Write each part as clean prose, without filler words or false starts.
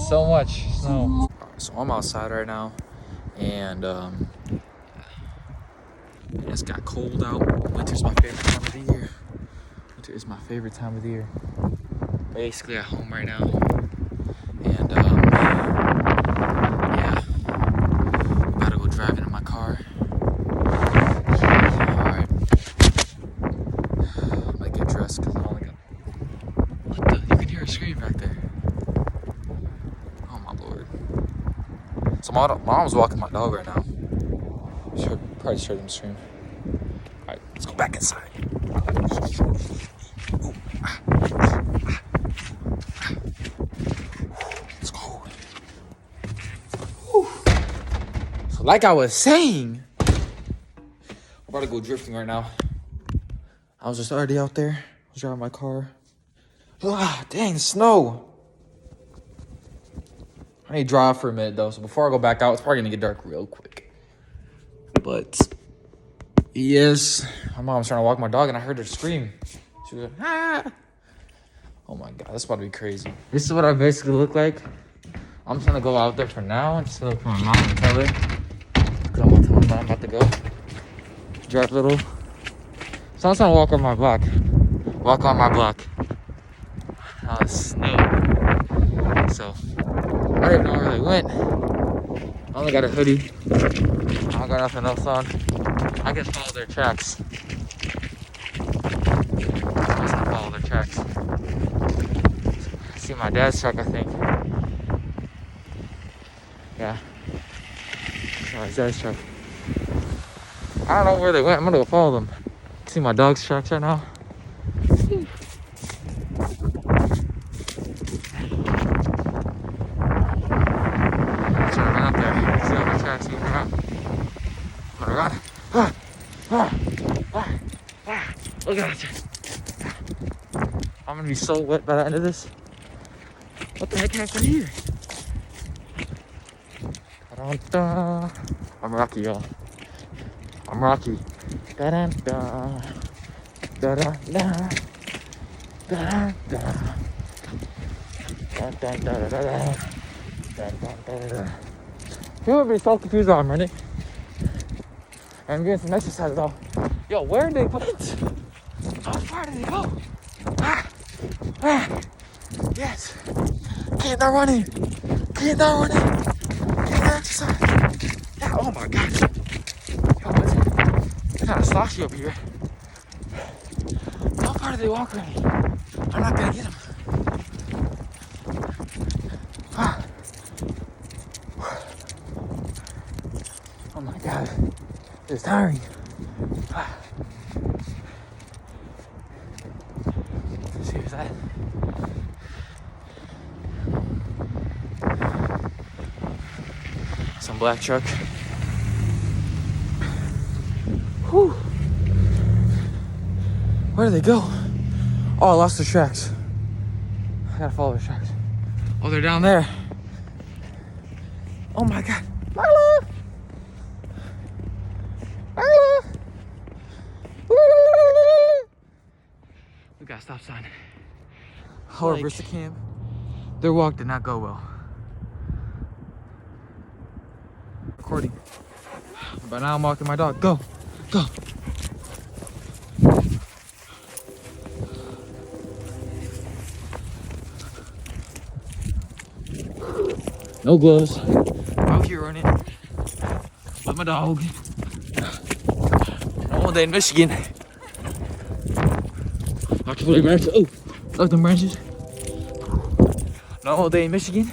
so much snow. So I'm outside right now, and it just got cold out. Winter's my favorite time of the year. Winter is my favorite time of the year. Basically at home right now, and yeah, I'm about to go driving in my car. Alright, I might get dressed because I only got. What the? You can hear a scream back there. Oh my lord. So my mom's walking my dog right now. Probably just heard him scream. Alright, let's go back inside. It's cold. Whew. So like I was saying, I'm about to go drifting right now. I was just already out there. I was driving my car. Ah, dang, snow. I need to drive for a minute though, so before I go back out, it's probably gonna get dark real quick. But yes, my mom's trying to walk my dog and I heard her scream. She was like, ah. Oh my god, this is about to be crazy. This is what I basically look like. I'm just gonna go out there for now and just look for my mom and tell her. Cause I'm gonna tell my mom I'm about to go. Drive a little. So I'm just gonna walk on my block. Walk on my block. Now it's snow. So I don't even know where they went. I only got a hoodie. I don't got nothing else on. I can follow their tracks. I'm just gonna follow their tracks. I see my dad's truck, I think. Yeah. Oh, his dad's truck. I don't know where they went. I'm gonna go follow them. See my dog's tracks right now. Look at that. I'm gonna be so wet by the end of this. What the heck happened here? I'm Rocky, y'all. I'm Rocky. You would be so confused while I'm running. And I'm getting some exercise though. Yo, where did they put? How far did they go? Yes. Keep not running. Keep not running. Keep not exercise. Yeah, oh my god. Yo, it's kind of sloshy over here. How far did they walk already? I'm not gonna get them. Oh my god. It's tiring. See what's that? Some black truck. Whew. Where did they go? Oh, I lost the tracks. I gotta follow the tracks. Oh, they're down there. Oh my god. Marla! Marla! We got a stop sign. However, it's the camp. Their walk did not go well. Recording. But now I'm walking my dog. Go. Go. No gloves. Out here running with my dog. All day in Michigan. Watch for the branches. Oh, look them branches. No whole day in Michigan.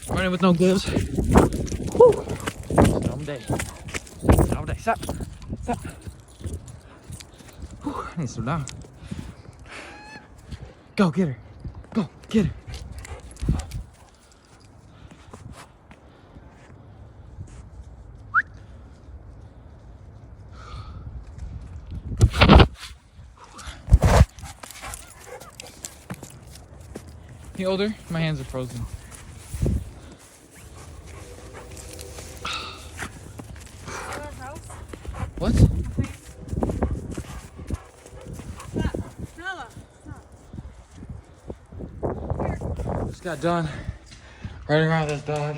Running with no gloves. Woo. Some day. Some day. Stop. Stop. Whew. I need to slow down. Go get her. Go get her. You older? My hands are frozen. What? Just got done Running around with this dog.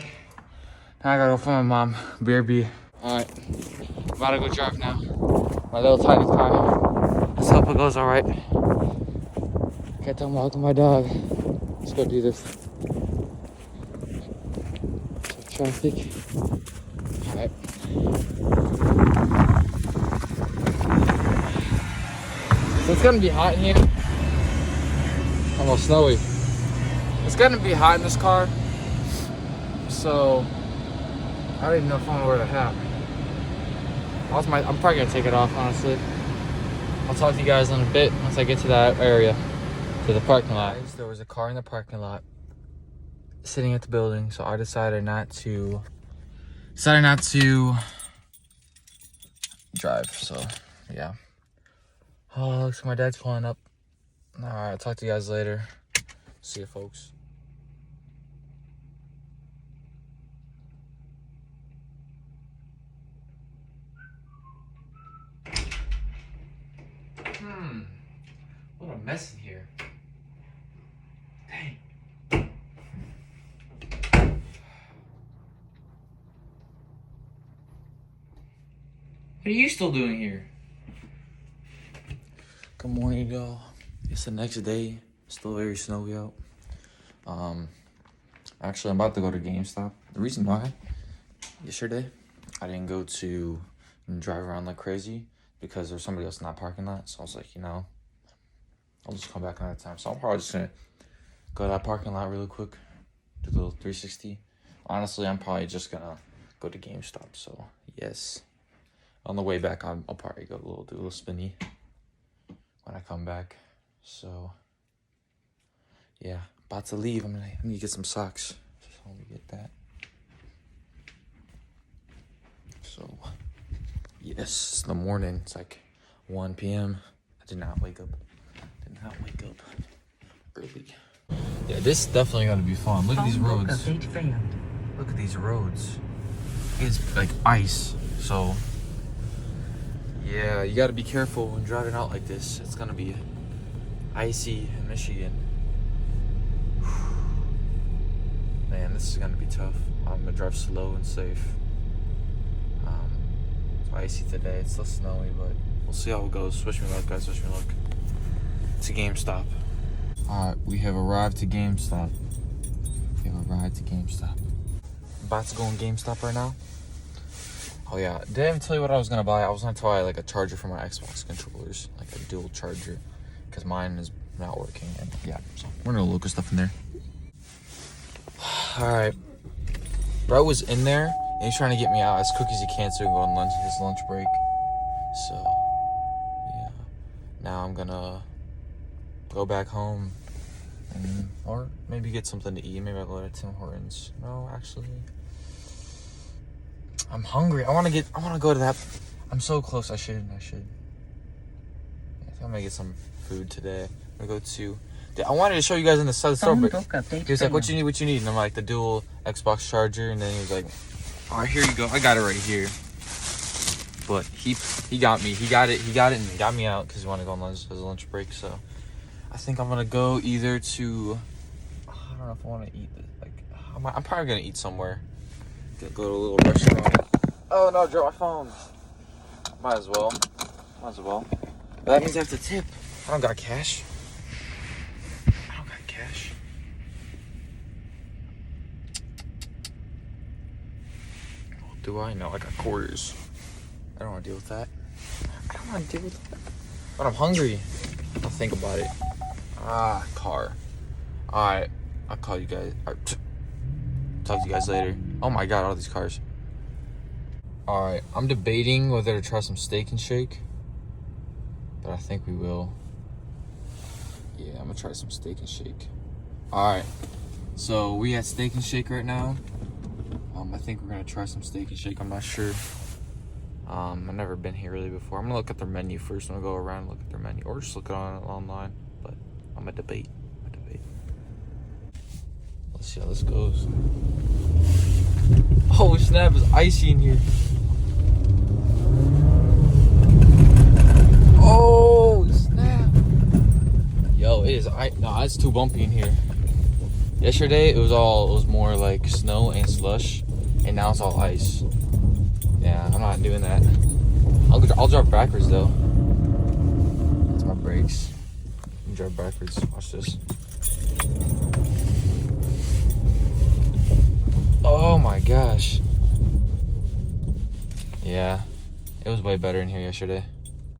Now I gotta go find my mom. BRB. Alright. About to go drive now. My little tiny car. Let's hope it goes alright. Can't tell I'm walking my dog. Let's go do this. Traffic. Alright. So it's gonna be hot in here. Almost snowy. It's gonna be hot in this car. So I don't even know if I'm gonna wear the hat. I'm probably gonna take it off, honestly. I'll talk to you guys in a bit once I get to that area, to the parking lot. There was a car in the parking lot sitting at the building, so I decided not to drive. So yeah. Oh, looks like my dad's pulling up. All right, I'll talk to you guys later. See you, folks. What a mess in here. Dang. What are you still doing here? Good morning, y'all. It's the next day. Still very snowy out. Actually, I'm about to go to GameStop. The reason why, yesterday, I didn't go to drive around like crazy because there's somebody else in that parking lot. So I was like, you know, I'll just come back another time. So I'm probably just gonna go to that parking lot really quick, do the little 360. Honestly, I'm probably just gonna go to GameStop. So yes, on the way back, I'll probably do a little spinny when I come back. So yeah, about to leave. I'm gonna get some socks. So let me get that. So yes, it's the morning. It's like 1 p.m. I did not wake up early. Yeah, this is definitely gonna be fun. Look at these roads. Look at these roads. It's like ice. So yeah, you gotta be careful when driving out like this. It's gonna be icy in Michigan. Man, this is gonna be tough. I'm gonna drive slow and safe. It's icy today. It's still snowy, but we'll see how it goes. Wish me luck, guys. Wish me luck. To GameStop. Alright, we have arrived to GameStop. About to go in GameStop right now. Oh yeah, did I even tell you what I was gonna buy? I was gonna buy like a charger for my Xbox controllers, like a dual charger, because mine is not working. And yeah, so we're gonna look at stuff in there. Alright, bro was in there and he's trying to get me out as quick as he can so we can go on his lunch break. So yeah, now I'm gonna go back home or maybe get something to eat. Maybe I'll go to Tim Hortons. No, actually, I'm hungry. I want to go to that. I'm so close. I should. Yeah, I think I'm gonna get some food today. I'm gonna go to. I wanted to show you guys in the store, but he was like, "What you need?" And I'm like, "The dual Xbox charger." And then he was like, "All right, here you go. I got it right here." But he got me. He got it and got me out because he wanted to go on his lunch break. So I think I'm gonna go either to. I don't know if I want to eat. I'm probably gonna eat somewhere. Go to a little restaurant. Oh no, I dropped my phone. Might as well. But that means I have to tip. I don't got cash. Do I know? I got quarters. I don't want to deal with that. But I'm hungry. I'll think about it. Car. Alright. I'll call you guys. Talk to you guys later. Oh my god, all these cars. Alright. I'm debating whether to try some Steak and Shake. But I think we will. Yeah, I'm gonna try some Steak and Shake. Alright. So we at Steak and Shake right now. I think we're gonna try some Steak and Shake. I'm not sure. I've never been here really before. I'm gonna look at their menu first. I'm gonna go around and look at their menu, or just look it online. But I'm gonna debate. Let's see how this goes. Oh snap! It's icy in here. Oh snap! Yo, it is. No, it's too bumpy in here. Yesterday it was more like snow and slush, and now it's all ice. Yeah, I'm not doing that. I'll drive backwards though. That's my brakes. Let me drive backwards. Watch this. Oh my gosh. Yeah, it was way better in here yesterday.